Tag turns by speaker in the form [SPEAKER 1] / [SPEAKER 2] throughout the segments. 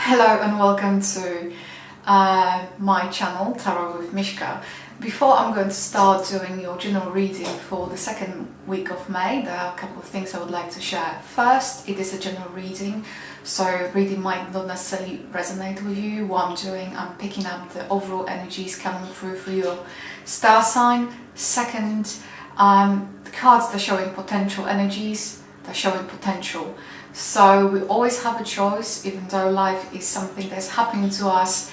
[SPEAKER 1] Hello and welcome to my channel, Tarot with Mishka. Before I'm going to start doing your general reading for the second week of May, there are a couple of things I would like to share. First, it is a general reading, so reading might not necessarily resonate with you. What I'm doing, I'm picking up the overall energies coming through for your star sign. Second, the cards, they're showing potential energies, they're showing potential. So we always have a choice, even though life is something that's happening to us,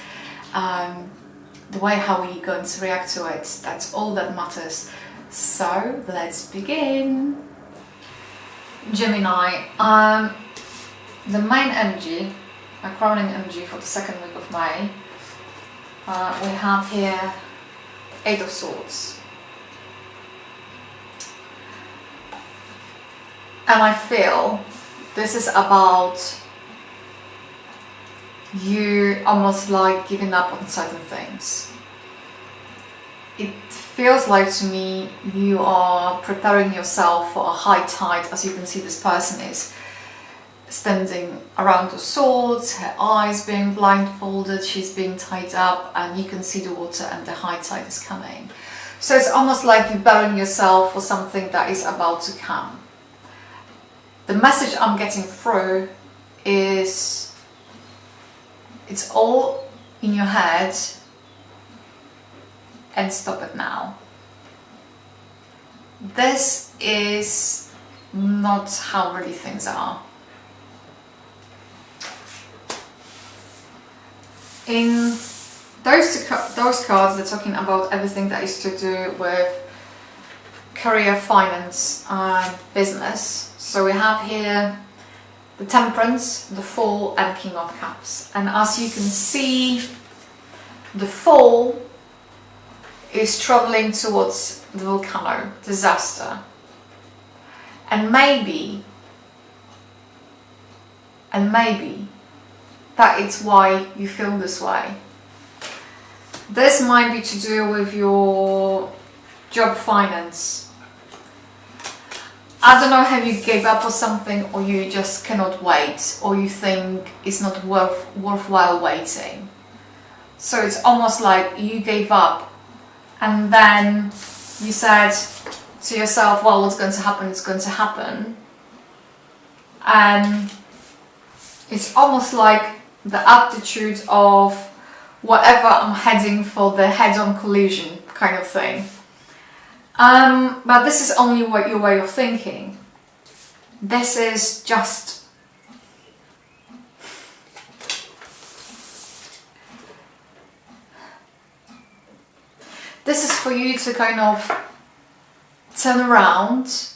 [SPEAKER 1] the way how we're going to react to it, that's all that matters. So let's begin. Gemini, the main energy, my crowning energy for the second week of May, we have here Eight of Swords. And I feel this is about you almost like giving up on certain things. It feels like to me you are preparing yourself for a high tide. As you can see, this person is standing around the swords, her eyes being blindfolded, she's being tied up, and you can see the water and the high tide is coming. So it's almost like you're preparing yourself for something that is about to come. The message I'm getting through is it's all in your head and stop it now. This is not how really things are. In those cards, they're talking about everything that is to do with career, finance, and business. So we have here the Temperance, the Fool, and King of Cups. And as you can see, the Fool is traveling towards the volcano, disaster. And maybe that is why you feel this way. This might be to do with your job, finance. I don't know, have you gave up on something, or you just cannot wait, or you think it's not worthwhile waiting. So it's almost like you gave up and then you said to yourself, well, what's going to happen is going to happen. And it's almost like the attitude of whatever, I'm heading for the head-on collision kind of thing. But this is only what your way of thinking. This is just for you to kind of turn around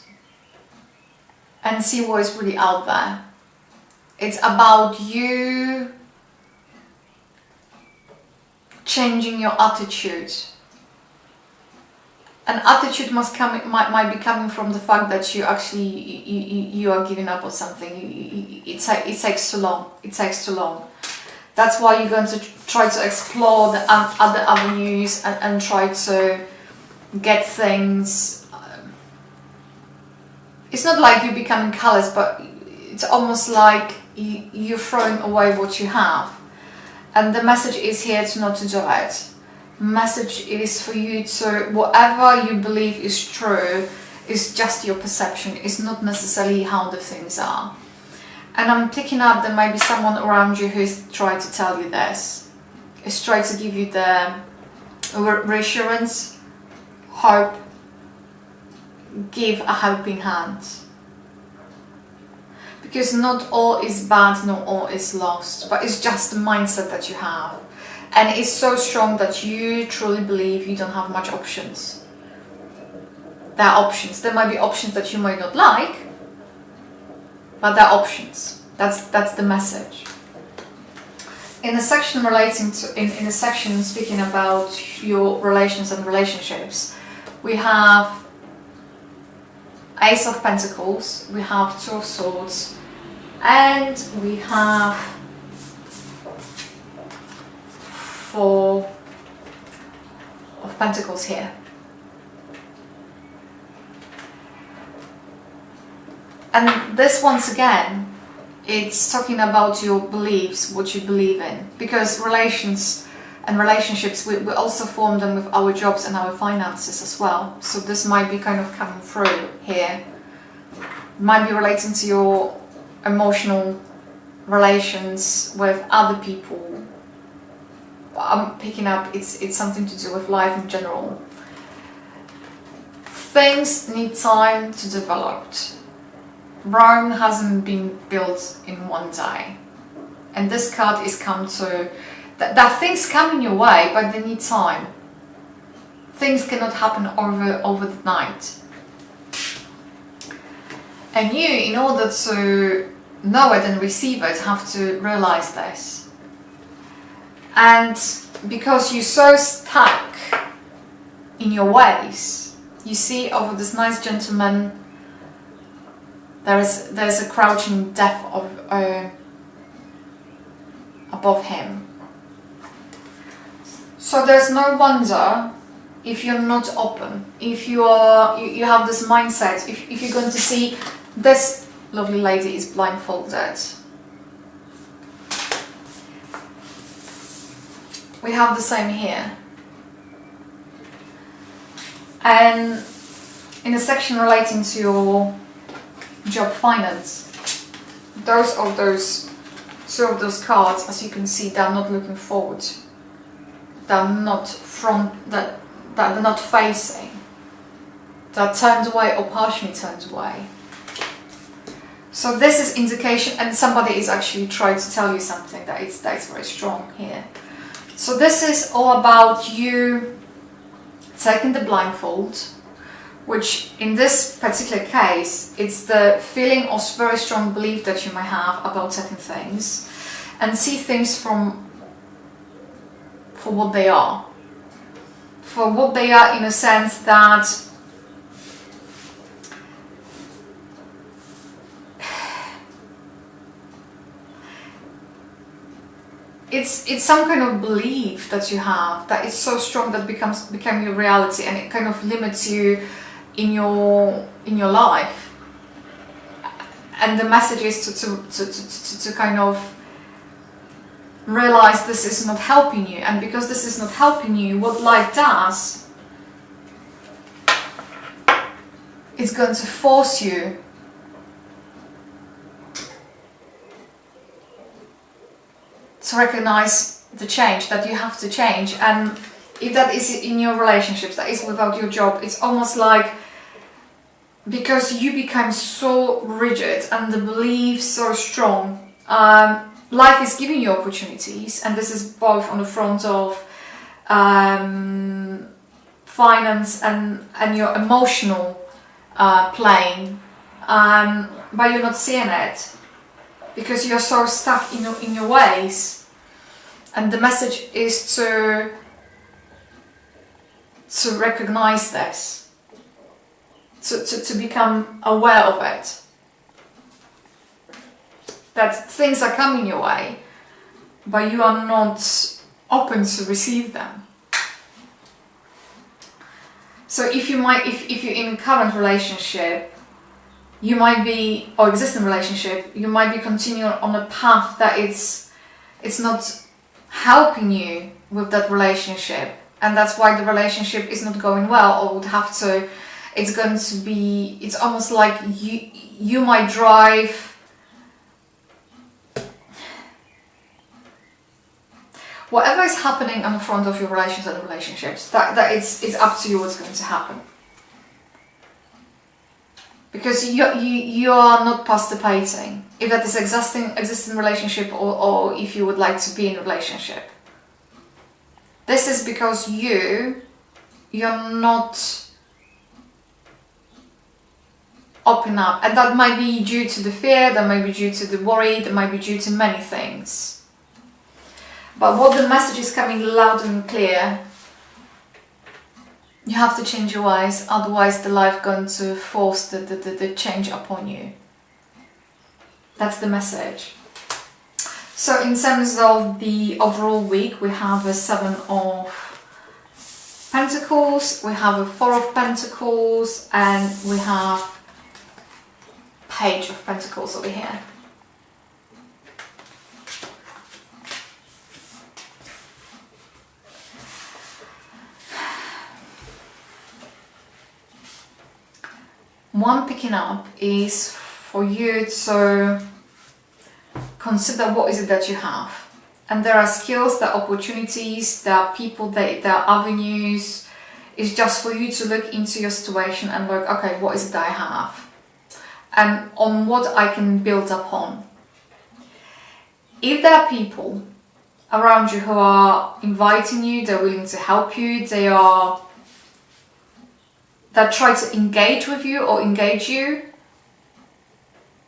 [SPEAKER 1] and see what is really out there. It's about you changing your attitude. An attitude might be coming from the fact that you actually you are giving up on something. It takes too long. It takes too long. That's why you're going to try to explore the other avenues and try to get things. It's not like you're becoming callous, but it's almost like you're throwing away what you have. And the message is here to not to do it. Message is for you to, whatever you believe is true is just your perception, it's not necessarily how the things are. And I'm picking up there might be someone around you who's trying to tell you this, is trying to give you the reassurance, hope, give a helping hand. Because not all is bad, not all is lost, but it's just the mindset that you have. And it's so strong that you truly believe you don't have much options. There are options. There might be options that you might not like, but there are options. That's the message. In the section relating to, in the section speaking about your relations and relationships, we have Ace of Pentacles, we have Two of Swords, and we have Four of Pentacles here. And this once again It's talking about your beliefs, what you believe in. Because relations and relationships, we also form them with our jobs and our finances as well. So this might be kind of coming through here. Might be relating to your emotional relations with other people. I'm picking up it's something to do with life in general. Things need time to develop. Rome hasn't been built in one day. And this card is come to that things come in your way, but they need time. Things cannot happen over the night. And you, in order to know it and receive it, have to realize this. And because you're so stuck in your ways, you see over this nice gentleman, there's a crouching death above him. So there's no wonder if you're not open, if you have this mindset, if you're going to see this lovely lady is blindfolded. We have the same here. And in a section relating to your job finance, two of those cards, as you can see, they're not looking forward. They're not that they're not facing. They're turned away or partially turned away. So this is indication, and somebody is actually trying to tell you something that is very strong here. So this is all about you taking the blindfold, which in this particular case, it's the feeling or very strong belief that you might have about certain things, and see things for what they are. For what they are, in a sense that it's some kind of belief that you have that is so strong that become your reality, and it kind of limits you in your life. And the message is to kind of realize this is not helping you, and because this is not helping you, what life does, it's going to force you to recognize the change that you have to change. And if that is in your relationships, that is without your job, it's almost like because you become so rigid and the belief so strong, life is giving you opportunities, and this is both on the front of finance and your emotional plane, but you're not seeing it because you're so stuck in your ways. And the message is to recognize this, to become aware of it, that things are coming your way, but you are not open to receive them. So if you're in a current relationship, you might be, or existing relationship, you might be continuing on a path that it's not helping you with that relationship, and that's why the relationship is not going well, or would have to. It's almost like you might drive whatever is happening on the front of your relations and relationships, that it's up to you what's going to happen. Because you are not participating. If that is existing relationship, or if you would like to be in a relationship. This is because you're not open up, and that might be due to the fear, that might be due to the worry, that might be due to many things. But what the message is coming loud and clear, you have to change your ways, otherwise the life going to force the change upon you. That's the message. So in terms of the overall week, we have a 7 of Pentacles, we have a 4 of Pentacles, and we have Page of Pentacles over here. one picking up is for you to consider what is it that you have. And there are skills, there are opportunities, there are people, there are avenues. It's just for you to look into your situation and look, okay, what is it that I have? And on what I can build upon. If there are people around you who are inviting you, they're willing to help you, that try to engage with you or engage you,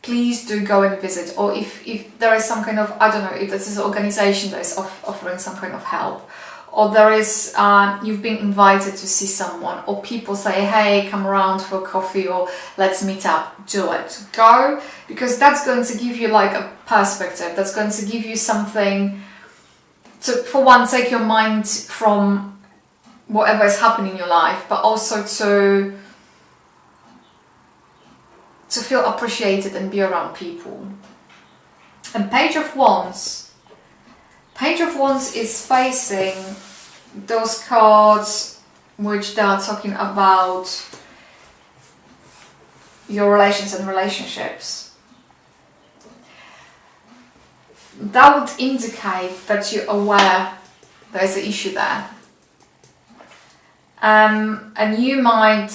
[SPEAKER 1] please do go and visit. Or if there is some kind of, I don't know, if this is an organization that is offering some kind of help, or there is, you've been invited to see someone, or people say, hey, come around for coffee, or let's meet up, do it. Go, because that's going to give you like a perspective, that's going to give you something to, for one, take your mind from whatever is happening in your life, but also to feel appreciated and be around people. And Page of Wands is facing those cards which they are talking about your relations and relationships. That would indicate that you're aware there's an issue there. And you might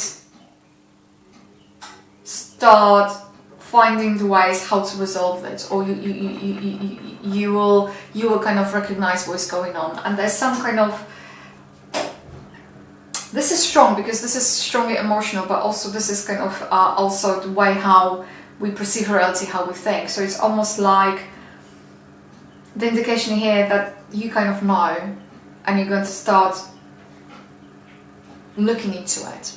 [SPEAKER 1] start finding the ways how to resolve it, or you will kind of recognize what's going on. And there's some kind of, this is strong because this is strongly emotional, but also this is kind of also the way how we perceive reality, how we think. So it's almost like the indication here that you kind of know, and you're going to start looking into it.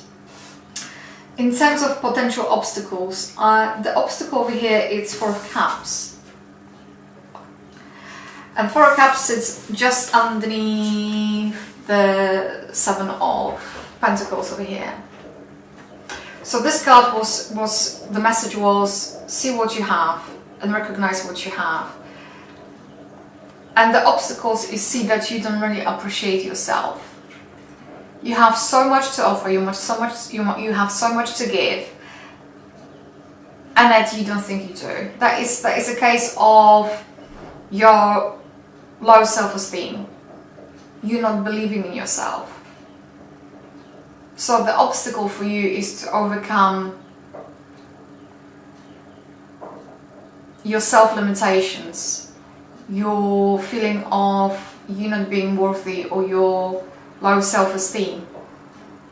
[SPEAKER 1] In terms of potential obstacles, the obstacle over here is Four of Cups. And Four of Cups sits just underneath the Seven of Pentacles over here. So this card the message was, see what you have and recognize what you have. And the obstacles is see that you don't really appreciate yourself. You have so much to offer, you have so much to give, and that you don't think you do. That is a case of your low self-esteem. You're not believing in yourself. So the obstacle for you is to overcome your self-limitations, your feeling of you not being worthy, or your low self-esteem.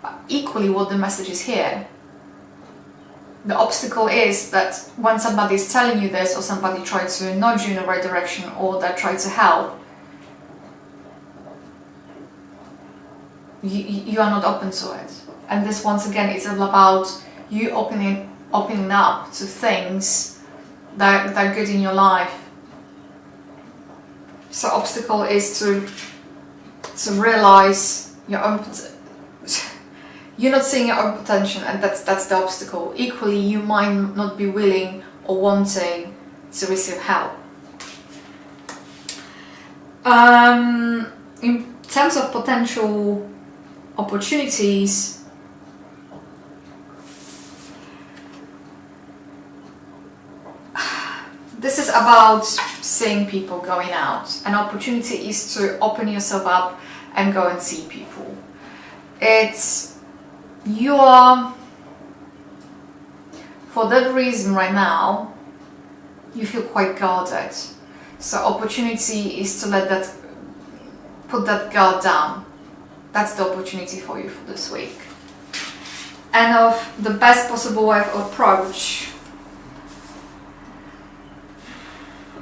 [SPEAKER 1] But equally, what the message is here, the obstacle is that when somebody is telling you this, or somebody tries to nudge you in the right direction, or that try to help, you are not open to it. And this, once again, is all about you opening up to things that are good in your life. So obstacle is to realize your own, you're not seeing your own potential, and that's the obstacle. Equally, you might not be willing or wanting to receive help. In terms of potential opportunities, this is about seeing people, going out. An opportunity is to open yourself up and go and see people. For that reason right now, you feel quite guarded. So opportunity is to put that guard down. That's the opportunity for you for this week. And of the best possible way of approach,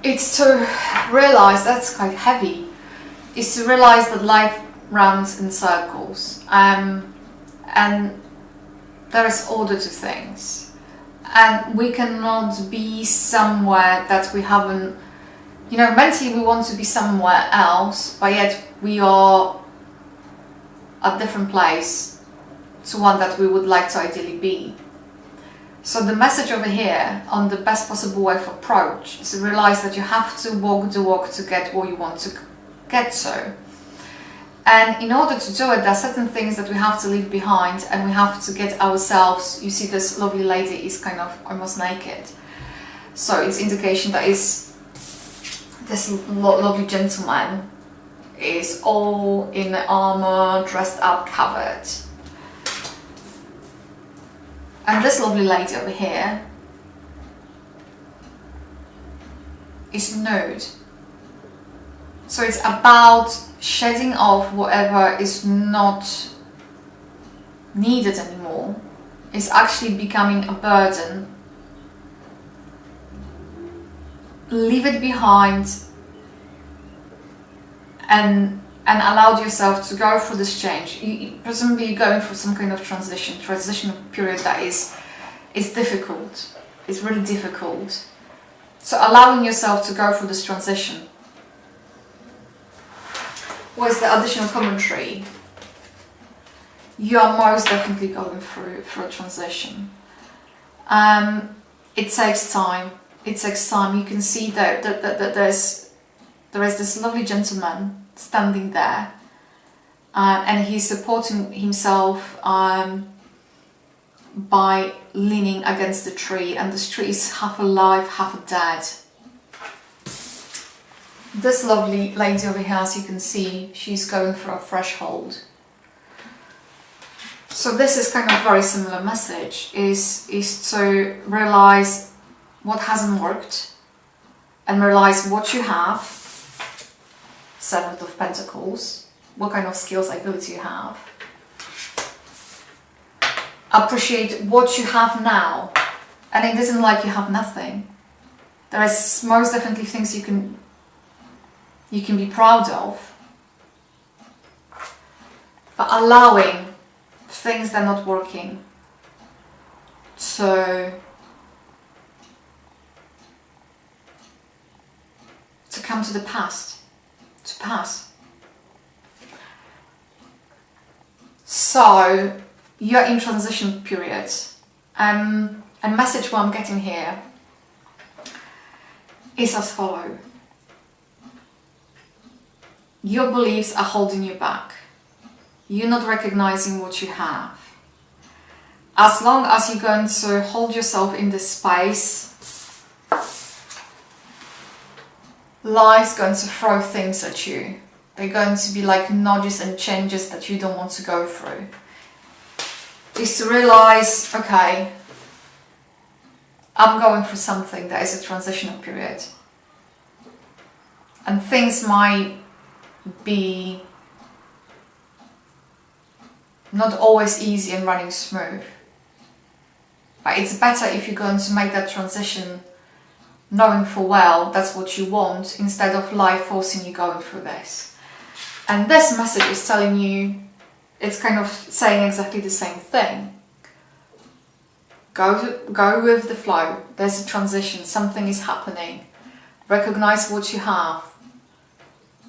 [SPEAKER 1] it's to realize, that's quite heavy, is to realize that life runs in circles, and there is order to things, and we cannot be somewhere that we haven't, mentally we want to be somewhere else, but yet we are a different place to one that we would like to ideally be. So the message over here on the best possible way of approach is to realize that you have to walk the walk to get where you want to get to. And in order to do it, there are certain things that we have to leave behind, and we have to get ourselves, you see this lovely lady is kind of almost naked. So it's indication that is this lovely gentleman is all in armor, dressed up, covered. And this lovely lady over here is nude. So it's about shedding off whatever is not needed anymore. It's actually becoming a burden. Leave it behind and allow yourself to go through this change. Presumably you're going through some kind of transition period that is difficult. It's really difficult. So allowing yourself to go through this transition. What's the additional commentary? You are most definitely going through a transition. It takes time. It takes time. You can see that there is this lovely gentleman standing there, and he's supporting himself by leaning against the tree, and this tree is half alive, half dead. This lovely lady over here, as you can see, she's going through a threshold. So this is kind of very similar message, is to realize what hasn't worked and realize what you have. Seventh of Pentacles, what kind of skills, ability you have. Appreciate what you have now, and it isn't like you have nothing. There is most definitely things you can be proud of, but allowing things that are not working to come to the past, to pass. So you're in transition period, and message what I'm getting here is as follows. Your beliefs are holding you back. You're not recognizing what you have. As long as you're going to hold yourself in this space, life's going to throw things at you. They're going to be like nudges and changes that you don't want to go through. Is to realize, okay, I'm going through something that is a transitional period. And things might be not always easy and running smooth. But it's better if you're going to make that transition knowing full well that's what you want, instead of life forcing you going through this. And this message is telling you, it's kind of saying exactly the same thing. Go with the flow. There's a transition, something is happening. Recognize what you have.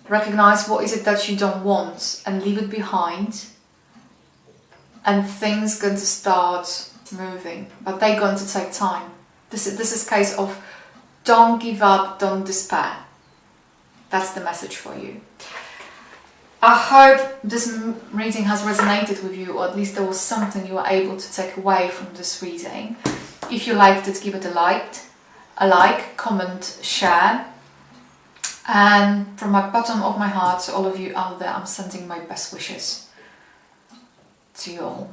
[SPEAKER 1] Recognize what is it that you don't want and leave it behind. And things going to start moving, but they're going to take time. This is a case of don't give up, don't despair. That's the message for you. I hope this reading has resonated with you, or at least there was something you were able to take away from this reading. If you liked it, give it a like, comment, share. And from my bottom of my heart to all of you out there, I'm sending my best wishes to you all.